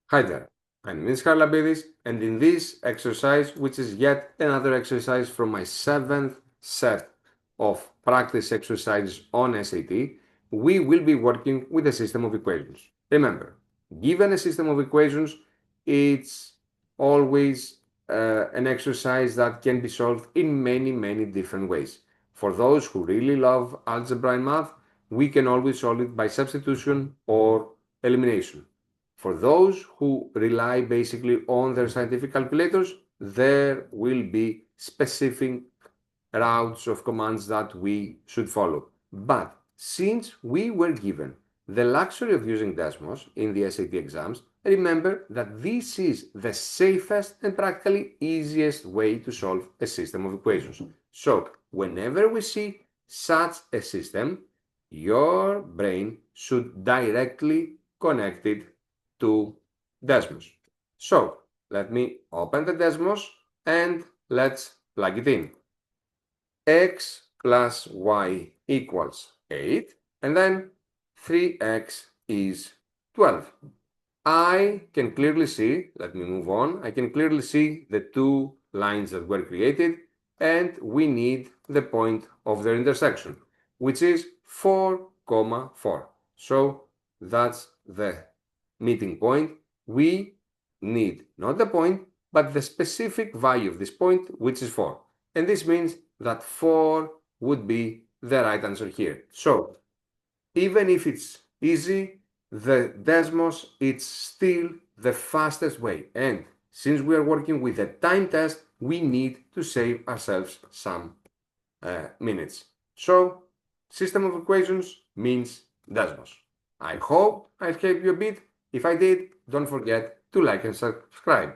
Hi there, I'm Ms. Harlabidis, and in this exercise, which is yet another exercise from my 7th set of practice exercises on SAT, we will be working with a system of equations. Remember, given a system of equations, it's always an exercise that can be solved in many different ways. For those who really love algebra and math, we can always solve it by substitution or elimination. For those who rely basically on their scientific calculators, there will be specific routes of commands that we should follow. But since we were given the luxury of using Desmos in the SAT exams, remember that this is the safest and practically easiest way to solve a system of equations. So, whenever we see such a system, your brain should directly connect it to Desmos. So, let me open the Desmos and let's plug it in. X plus y equals 8, and then 3x is 12. I can clearly see, let me move on, I can clearly see the two lines that were created, and we need the point of their intersection, which is 4, 4. So that's the meeting point. We need not the point, but the specific value of this point, which is 4. And this means that 4 would be the right answer here. So even if it's easy, the Desmos it's still the fastest way. And since we are working with a time test, we need to save ourselves some minutes. So system of equations means Desmos. I hope I helped you a bit. If I did, don't forget to like and subscribe.